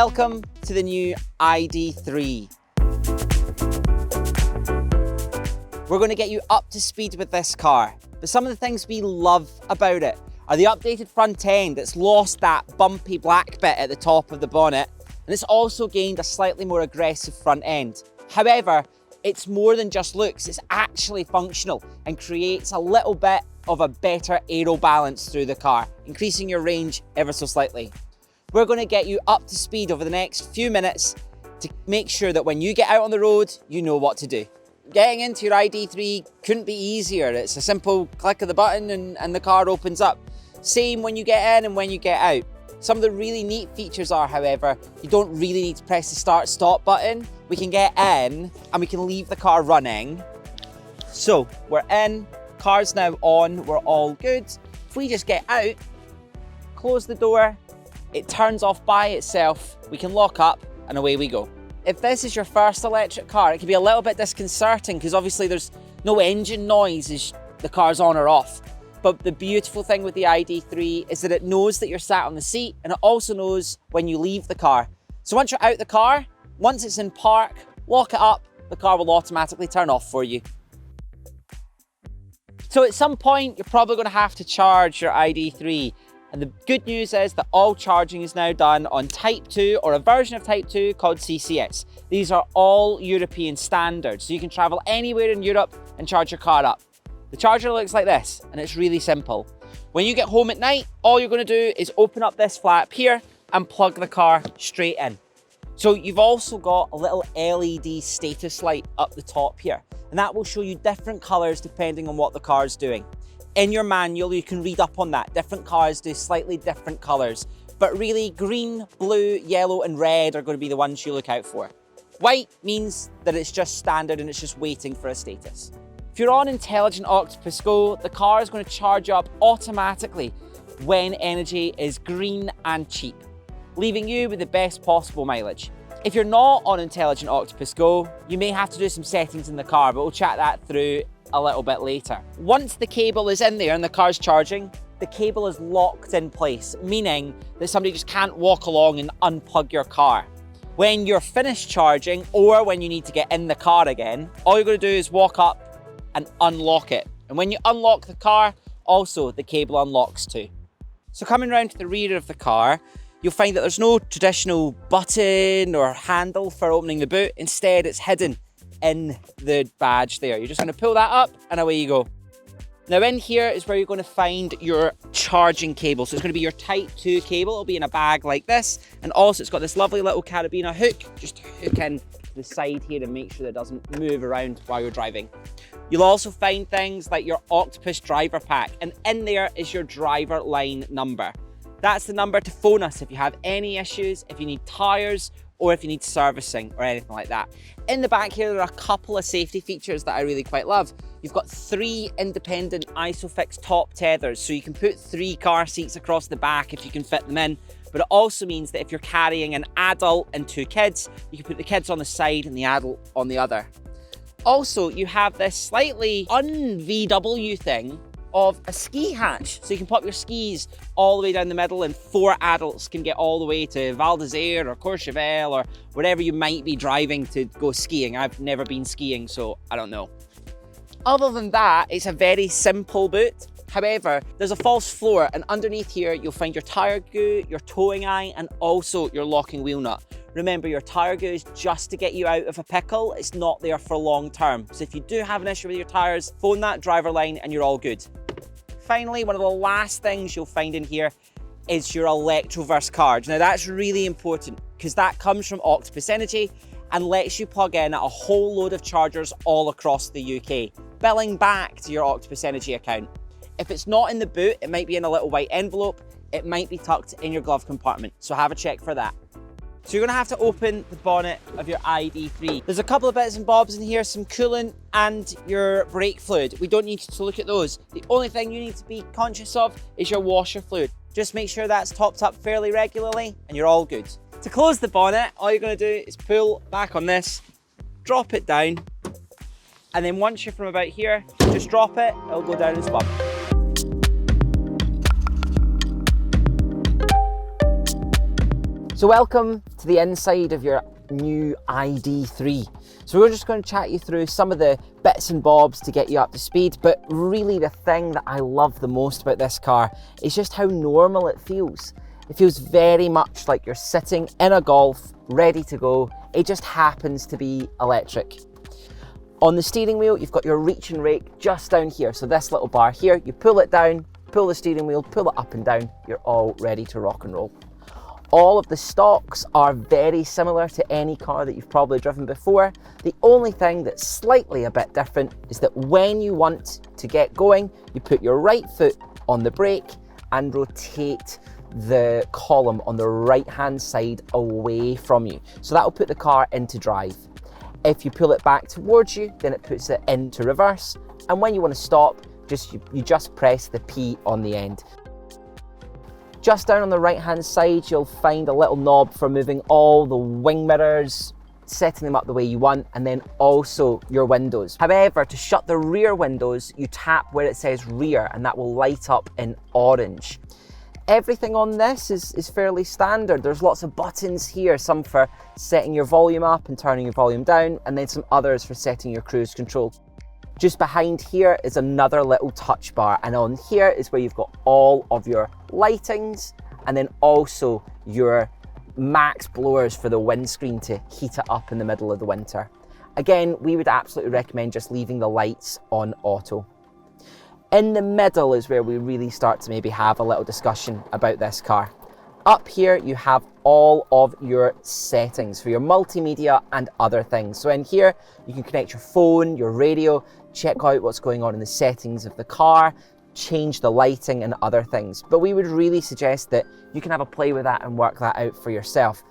Welcome to the new ID.3. We're going to get you up to speed with this car, but some of the things we love about it are the updated front end that's lost that bumpy black bit at the top of the bonnet, and it's also gained a slightly more aggressive front end. However, it's more than just looks, it's actually functional and creates a little bit of a better aero balance through the car, increasing your range ever so slightly. We're going to get you up to speed over the next few minutes to make sure that when you get out on the road, you know what to do. Getting into your ID.3 couldn't be easier. It's a simple click of the button and the car opens up. Same when you get in and when you get out. Some of the really neat features are, however, you don't really need to press the start-stop button. We can get in and we can leave the car running. So we're in, car's now on, we're all good. If we just get out, close the door, it turns off by itself, we can lock up and away we go. If this is your first electric car, it can be a little bit disconcerting because obviously there's no engine noise as the car's on or off. But the beautiful thing with the ID.3 is that it knows that you're sat on the seat, and it also knows when you leave the car. So once you're out the car, once it's in park, lock it up, the car will automatically turn off for you. So at some point, you're probably going to have to charge your ID.3. And the good news is that all charging is now done on Type 2 or a version of Type 2 called CCS. These are all European standards, so you can travel anywhere in Europe and charge your car up. The charger looks like this, and it's really simple. When you get home at night, all you're going to do is open up this flap here and plug the car straight in. So you've also got a little LED status light up the top here, and that will show you different colours depending on what the car's doing. In your manual, you can read up on that. Different cars do slightly different colours, but really green, blue, yellow and red are going to be the ones you look out for. White means that it's just standard and it's just waiting for a status. If you're on Intelligent Octopus Go, the car is going to charge you up automatically when energy is green and cheap, leaving you with the best possible mileage. If you're not on Intelligent Octopus Go, you may have to do some settings in the car, but we'll chat that through a little bit later. Once the cable is in there and the car's charging, the cable is locked in place, meaning that somebody just can't walk along and unplug your car. When you're finished charging, or when you need to get in the car again, all you're going to do is walk up and unlock it. And when you unlock the car, also the cable unlocks too. So coming around to the rear of the car, you'll find that there's no traditional button or handle for opening the boot. Instead, it's hidden in the badge there. You're just going to pull that up and away you go. Now in here is where you're going to find your charging cable. So it's going to be your Type 2 cable. It'll be in a bag like this. And also it's got this lovely little carabiner hook. Just hook in to the side here and make sure that it doesn't move around while you're driving. You'll also find things like your Octopus driver pack. And in there is your driver line number. That's the number to phone us if you have any issues, if you need tyres, or if you need servicing or anything like that. In the back here, there are a couple of safety features that I really quite love. You've got 3 independent ISOFIX top tethers, so you can put 3 car seats across the back if you can fit them in. But it also means that if you're carrying an adult and 2 kids, you can put the kids on the side and the adult on the other. Also, you have this slightly un-VW thing of a ski hatch. So you can pop your skis all the way down the middle and 4 adults can get all the way to Val d'Isère or Courchevel or wherever you might be driving to go skiing. I've never been skiing, so I don't know. Other than that, it's a very simple boot. However, there's a false floor, and underneath here, you'll find your tyre goo, your towing eye, and also your locking wheel nut. Remember, your tyre goo is just to get you out of a pickle. It's not there for long term. So if you do have an issue with your tyres, phone that driver line and you're all good. Finally, one of the last things you'll find in here is your Electroverse card. Now that's really important because that comes from Octopus Energy and lets you plug in a whole load of chargers all across the UK, billing back to your Octopus Energy account. If it's not in the boot, it might be in a little white envelope. It might be tucked in your glove compartment, so have a check for that. So you're going to have to open the bonnet of your ID.3. There's a couple of bits and bobs in here, some coolant and your brake fluid. We don't need to look at those. The only thing you need to be conscious of is your washer fluid. Just make sure that's topped up fairly regularly and you're all good. To close the bonnet, all you're going to do is pull back on this, drop it down, and then once you're from about here, just drop it, it'll go down and spun. So welcome to the inside of your new ID.3. So we're just going to chat you through some of the bits and bobs to get you up to speed, but really the thing that I love the most about this car is just how normal it feels. It feels very much like you're sitting in a Golf, ready to go. It just happens to be electric. On the steering wheel, you've got your reach and rake just down here. So this little bar here, you pull it down, pull the steering wheel, pull it up and down, you're all ready to rock and roll. All of the stocks are very similar to any car that you've probably driven before. The only thing that's slightly a bit different is that when you want to get going, you put your right foot on the brake and rotate the column on the right-hand side away from you. So that will put the car into drive. If you pull it back towards you, then it puts it into reverse. And when you want to stop, you just press the P on the end. Just down on the right-hand side, you'll find a little knob for moving all the wing mirrors, setting them up the way you want, and then also your windows. However, to shut the rear windows, you tap where it says rear, and that will light up in orange. Everything on this is fairly standard. There's lots of buttons here, some for setting your volume up and turning your volume down, and then some others for setting your cruise control. Just behind here is another little touch bar, and on here is where you've got all of your lightings and then also your max blowers for the windscreen to heat it up in the middle of the winter. Again, we would absolutely recommend just leaving the lights on auto. In the middle is where we really start to maybe have a little discussion about this car. Up here, you have all of your settings for your multimedia and other things. So in here, you can connect your phone, your radio, check out what's going on in the settings of the car, change the lighting and other things. But we would really suggest that you can have a play with that and work that out for yourself.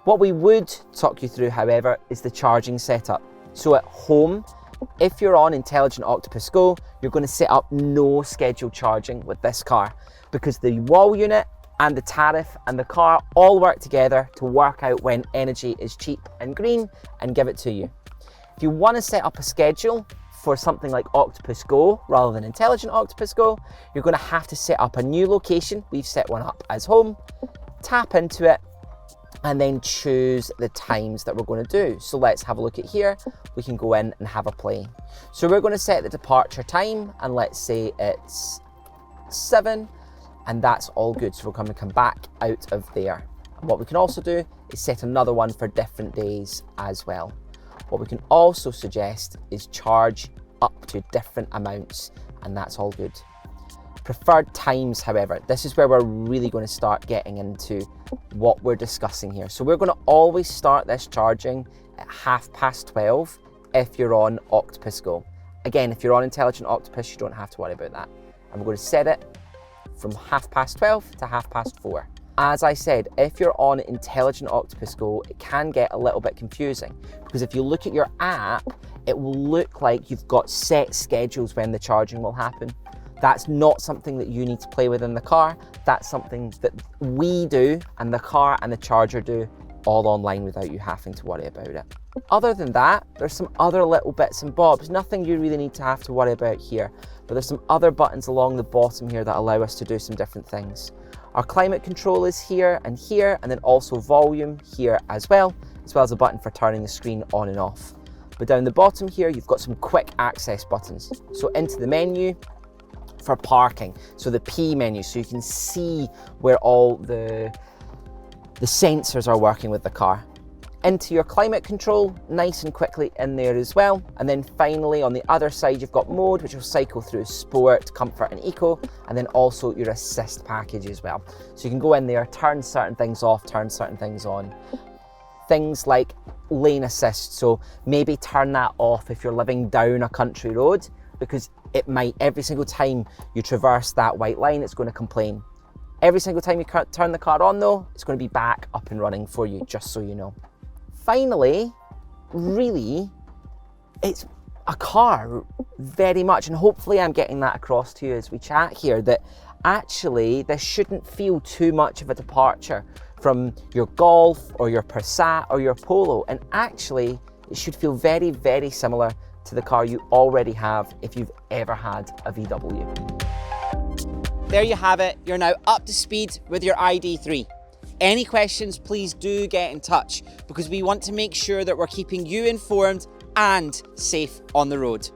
What we would talk you through, however, is the charging setup. So at home, if you're on Intelligent Octopus Go, you're going to set up no scheduled charging with this car because the wall unit and the tariff and the car all work together to work out when energy is cheap and green and give it to you. If you want to set up a schedule for something like Octopus Go rather than Intelligent Octopus Go, you're going to have to set up a new location. We've set one up as home, tap into it, and then choose the times that we're going to do. So let's have a look at here. We can go in and have a play. So we're going to set the departure time, and let's say it's 7, and that's all good. So we're going to come back out of there. And what we can also do is set another one for different days as well. What we can also suggest is charge up to different amounts, and that's all good. Preferred times, however, this is where we're really going to start getting into what we're discussing here. So we're going to always start this charging at 12:30 if you're on Octopus Go. Again, if you're on Intelligent Octopus, you don't have to worry about that. And we're going to set it from 12:30 to 4:30. As I said, if you're on Intelligent Octopus Go, it can get a little bit confusing because if you look at your app, it will look like you've got set schedules when the charging will happen. That's not something that you need to play with in the car. That's something that we do and the car and the charger do all online without you having to worry about it. Other than that, there's some other little bits and bobs. Nothing you really need to have to worry about here, but there's some other buttons along the bottom here that allow us to do some different things. Our climate control is here, and then also volume here as well as a button for turning the screen on and off. But down the bottom here, you've got some quick access buttons. So into the menu, for parking, so the P menu, so you can see where all the sensors are working with the car. Into your climate control, nice and quickly in there as well. And then finally on the other side, you've got mode, which will cycle through sport, comfort and eco, and then also your assist package as well. So you can go in there, turn certain things off, turn certain things on. Things like lane assist, so maybe turn that off if you're living down a country road, because it might, every single time you traverse that white line, it's going to complain. Every single time you turn the car on though, it's going to be back up and running for you, just so you know. Finally, really, it's a car very much, and hopefully I'm getting that across to you as we chat here, that actually this shouldn't feel too much of a departure from your Golf or your Passat or your Polo, and actually it should feel very, very similar to the car you already have if you've ever had a VW. There you have it. You're now up to speed with your ID.3. Any questions, please do get in touch because we want to make sure that we're keeping you informed and safe on the road.